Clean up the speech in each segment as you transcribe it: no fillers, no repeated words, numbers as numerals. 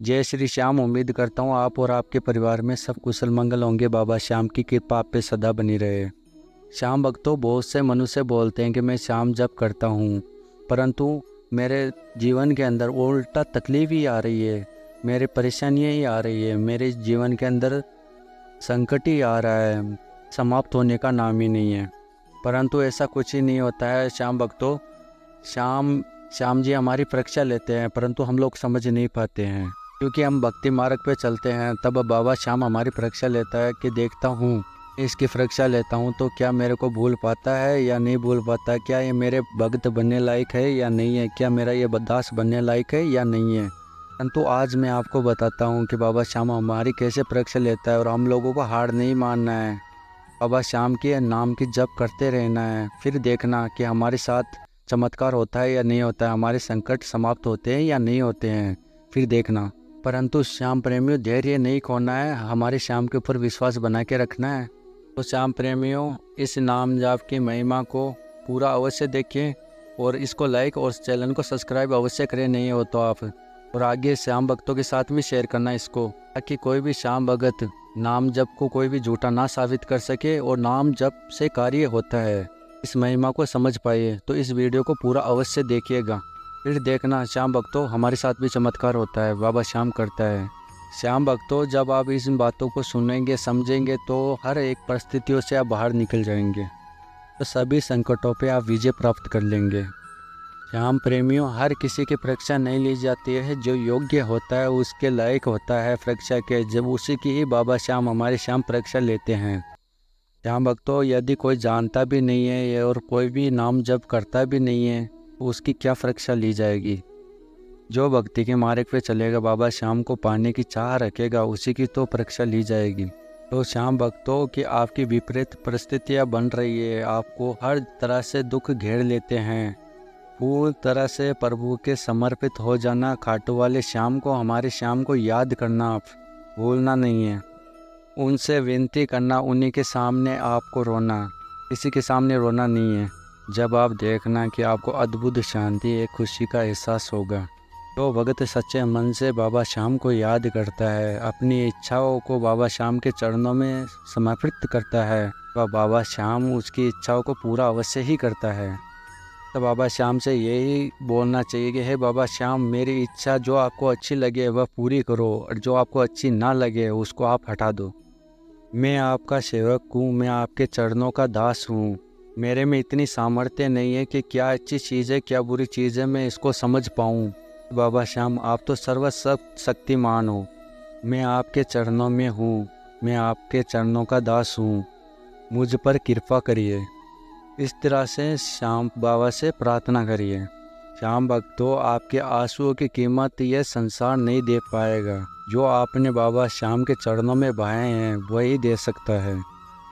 जय श्री श्याम। उम्मीद करता हूँ आप और आपके परिवार में सब कुशल मंगल होंगे। बाबा श्याम की कृपा आप पे सदा बनी रहे। श्याम भक्तों, बहुत से मनुष्य बोलते हैं कि मैं श्याम जप करता हूँ, परंतु मेरे जीवन के अंदर उल्टा तकलीफ ही आ रही है, मेरी परेशानियाँ ही आ रही है, मेरे जीवन के अंदर संकट ही आ रहा है, समाप्त होने का नाम ही नहीं है। परंतु ऐसा कुछ ही नहीं होता है श्याम भक्तों। श्याम श्याम जी हमारी परीक्षा लेते हैं, परंतु हम लोग समझ नहीं पाते हैं, क्योंकि हम भक्ति मार्ग पे चलते हैं। तब बाबा श्याम हमारी परीक्षा लेता है कि देखता हूँ, इसकी परीक्षा लेता हूँ तो क्या मेरे को भूल पाता है या नहीं भूल पाता, क्या ये मेरे भक्त बनने लायक है या नहीं है, क्या मेरा ये दास बनने लायक है या नहीं है। परंतु आज मैं आपको बताता हूँ कि बाबा श्याम हमारी कैसे परीक्षा लेता है, और हम लोगों को हार नहीं मानना है। बाबा श्याम के नाम की जप करते रहना है, फिर देखना कि हमारे साथ चमत्कार होता है या नहीं होता है, हमारे संकट समाप्त होते हैं या नहीं होते हैं, फिर देखना। परंतु श्याम प्रेमियों, धैर्य नहीं खोना है, हमारे श्याम के ऊपर विश्वास बना के रखना है। तो श्याम प्रेमियों, इस नाम जाप की महिमा को पूरा अवश्य देखें, और इसको लाइक और चैनल को सब्सक्राइब अवश्य करें, नहीं हो तो आप, और आगे श्याम भक्तों के साथ भी शेयर करना इसको, ताकि कोई भी श्याम भगत नाम जप को कोई भी झूठा ना साबित कर सके, और नाम जप से कार्य होता है, इस महिमा को समझ पाइए। तो इस वीडियो को पूरा अवश्य देखिएगा, फिर देखना श्याम भक्तों हमारे साथ भी चमत्कार होता है, बाबा श्याम करता है। श्याम भक्तों, जब आप इन बातों को सुनेंगे समझेंगे तो हर एक परिस्थितियों से आप बाहर निकल जाएंगे, तो सभी संकटों पे आप विजय प्राप्त कर लेंगे। श्याम प्रेमियों, हर किसी की परीक्षा नहीं ली जाती है, जो योग्य होता है उसके लायक होता है परीक्षा के, जब उसी की ही बाबा श्याम हमारे श्याम परीक्षा लेते हैं। श्याम भक्तों, यदि कोई जानता भी नहीं है और कोई भी नाम जप करता भी नहीं है, तो उसकी क्या परीक्षा ली जाएगी। जो भक्ति के मार्ग पे चलेगा, बाबा श्याम को पाने की चाह रखेगा, उसी की तो परीक्षा ली जाएगी। तो श्याम भक्तों कि आपकी विपरीत परिस्थितियां बन रही है, आपको हर तरह से दुख घेर लेते हैं, पूरी तरह से प्रभु के समर्पित हो जाना। खाटू वाले श्याम को, हमारे श्याम को याद करना, आप भूलना नहीं है, उनसे विनती करना, उन्हीं के सामने आपको रोना, किसी के सामने रोना नहीं है। जब आप देखना कि आपको अद्भुत शांति, एक खुशी का एहसास होगा। तो भगत सच्चे मन से बाबा श्याम को याद करता है, अपनी इच्छाओं को बाबा श्याम के चरणों में समर्पित करता है, वह बाबा श्याम उसकी इच्छाओं को पूरा अवश्य ही करता है। तो बाबा श्याम से यही बोलना चाहिए कि हे बाबा श्याम, मेरी इच्छा जो आपको अच्छी लगे वह पूरी करो, और जो आपको अच्छी ना लगे उसको आप हटा दो। मैं आपका सेवक हूँ, मैं आपके चरणों का दास हूँ। मेरे में इतनी सामर्थ्य नहीं है कि क्या अच्छी चीज़ है क्या बुरी चीज़ है मैं इसको समझ पाऊँ। बाबा श्याम, आप तो सर्वशक्तिमान हो, मैं आपके चरणों में हूँ, मैं आपके चरणों का दास हूँ, मुझ पर कृपा करिए। इस तरह से श्याम बाबा से प्रार्थना करिए। श्याम भक्तों, आपके आंसुओं की कीमत यह संसार नहीं दे पाएगा, जो आपने बाबा श्याम के चरणों में बहाए हैं वही दे सकता है,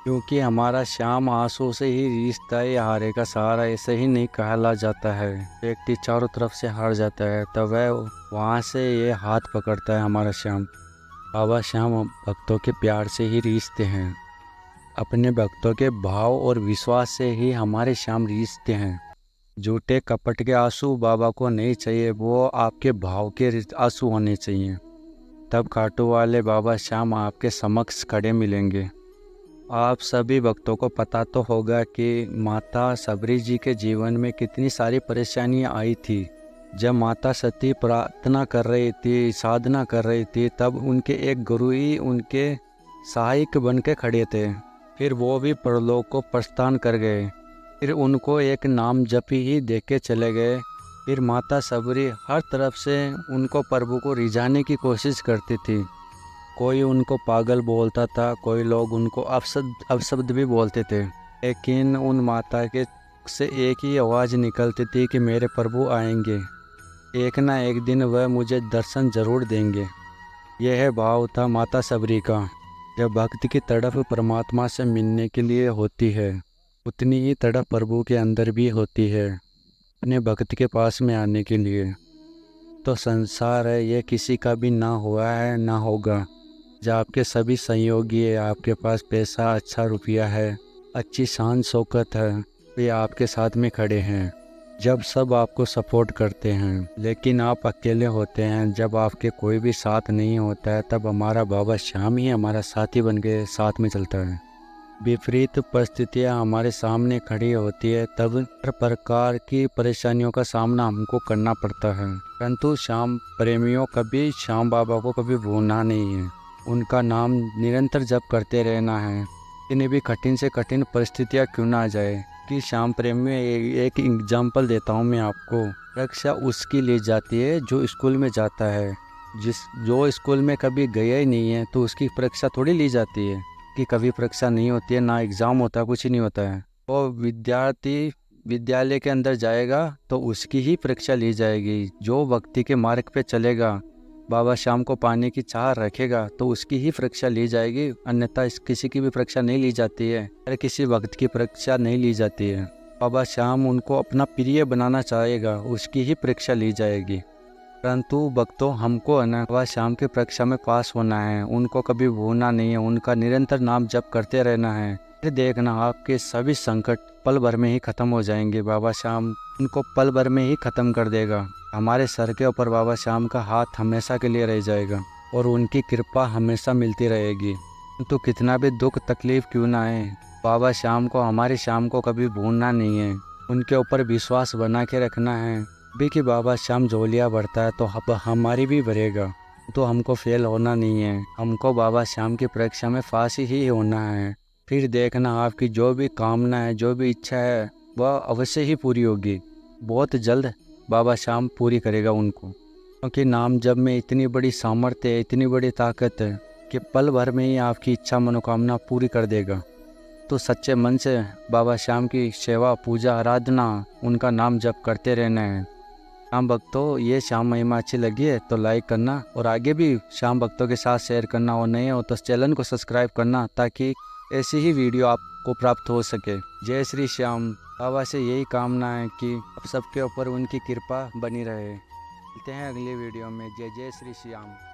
क्योंकि हमारा श्याम आंसू से ही रिश्ता है, हारे का सहारा ऐसे ही नहीं कहला जाता है। व्यक्ति चारों तरफ से हार जाता है, तब वह वहाँ से ये हाथ पकड़ता है हमारा श्याम। बाबा श्याम भक्तों के प्यार से ही रिश्ते हैं, अपने भक्तों के भाव और विश्वास से ही हमारे श्याम रिश्ते हैं। झूठे कपट के आंसू बाबा को नहीं चाहिए, वो आपके भाव के आंसू होने चाहिए, तब खाटू वाले बाबा श्याम आपके समक्ष खड़े मिलेंगे। आप सभी भक्तों को पता तो होगा कि माता सबरी जी के जीवन में कितनी सारी परेशानियां आई थी। जब माता सती प्रार्थना कर रही थी, साधना कर रही थी, तब उनके एक गुरु ही उनके सहायक बन के खड़े थे, फिर वो भी परलोक को प्रस्थान कर गए, फिर उनको एक नाम जपी ही दे के चले गए। फिर माता सबरी हर तरफ से उनको प्रभु को रिझाने की कोशिश करती थी, कोई उनको पागल बोलता था, कोई लोग उनको अपशब्द भी बोलते थे, लेकिन उन माता के से एक ही आवाज़ निकलती थी कि मेरे प्रभु आएंगे, एक ना एक दिन वह मुझे दर्शन जरूर देंगे। यह भाव था माता सबरी का। जब भक्त की तड़प परमात्मा से मिलने के लिए होती है, उतनी ही तड़प प्रभु के अंदर भी होती है, अपने भक्त के पास में आने के लिए। तो संसार है, यह किसी का भी ना हुआ है ना होगा। जब आपके सभी सहयोगी है, आपके पास पैसा, अच्छा रुपया है, अच्छी शान शौकत है, वे आपके साथ में खड़े हैं, जब सब आपको सपोर्ट करते हैं लेकिन आप अकेले होते हैं, जब आपके कोई भी साथ नहीं होता है, तब हमारा बाबा श्याम ही हमारा साथी बन के साथ में चलता है। विपरीत परिस्थितियाँ हमारे सामने खड़ी होती है, तब हर प्रकार की परेशानियों का सामना हमको करना पड़ता है, परंतु श्याम प्रेमियों कभी श्याम बाबा को कभी भूलना नहीं है। उनका नाम निरंतर जप करते रहना है, कितनी भी कठिन से कठिन परिस्थितियाँ क्यों ना आ जाए। कि श्याम प्रेमियों एक एग्जाम्पल देता हूँ मैं आपको। परीक्षा उसकी ली जाती है जो स्कूल में जाता है, जो स्कूल में कभी गया ही नहीं है तो उसकी परीक्षा थोड़ी ली जाती है। कि कभी परीक्षा नहीं होती है, ना एग्ज़ाम होता है, कुछ नहीं होता है। वो विद्यार्थी विद्यालय के अंदर जाएगा तो उसकी ही परीक्षा ली जाएगी। जो व्यक्ति के मार्ग पे चलेगा, बाबा श्याम को पाने की चाह रखेगा, तो उसकी ही परीक्षा ली जाएगी, अन्यथा किसी की भी परीक्षा नहीं ली जाती है। हर किसी वक्त की परीक्षा नहीं ली जाती है। बाबा श्याम उनको अपना प्रिय बनाना चाहेगा, उसकी ही परीक्षा ली जाएगी। परंतु भक्तों, हमको है ना बाबा श्याम की परीक्षा में पास होना है, उनको कभी भूलना नहीं है, उनका निरंतर नाम जप करते रहना है। फिर देखना आपके सभी संकट पल भर में ही खत्म हो जाएंगे। बाबा श्याम उनको पल भर में ही खत्म कर देगा। हमारे सर के ऊपर बाबा श्याम का हाथ हमेशा के लिए रह जाएगा और उनकी कृपा हमेशा मिलती रहेगी। तो कितना भी दुख तकलीफ क्यों ना आए, बाबा श्याम को, हमारे श्याम को कभी भूलना नहीं है। उनके ऊपर विश्वास बना के रखना है भी कि बाबा श्याम झोलियाँ भरता है तो हमारी भी भरेगा। तो हमको फेल होना नहीं है, हमको बाबा श्याम की परीक्षा में पास ही होना है। फिर देखना आपकी जो भी कामना है, जो भी इच्छा है, वह अवश्य ही पूरी होगी। बहुत जल्द बाबा श्याम पूरी करेगा उनको, क्योंकि नाम जप में इतनी बड़ी सामर्थ्य है, इतनी बड़ी ताकत है कि पल भर में ही आपकी इच्छा मनोकामना पूरी कर देगा। तो सच्चे मन से बाबा श्याम की सेवा पूजा आराधना, उनका नाम जप करते रहना है। श्याम भक्तों, ये श्याम महिमा अच्छी लगी है तो लाइक करना और आगे भी श्याम भक्तों के साथ शेयर करना, और नए हो तो चैनल को सब्सक्राइब करना, ताकि ऐसी ही वीडियो आपको प्राप्त हो सके। जय श्री श्याम। बाबा से यही कामना है कि आप सबके ऊपर उनकी कृपा बनी रहे। मिलते हैं अगली वीडियो में। जय जय श्री श्याम।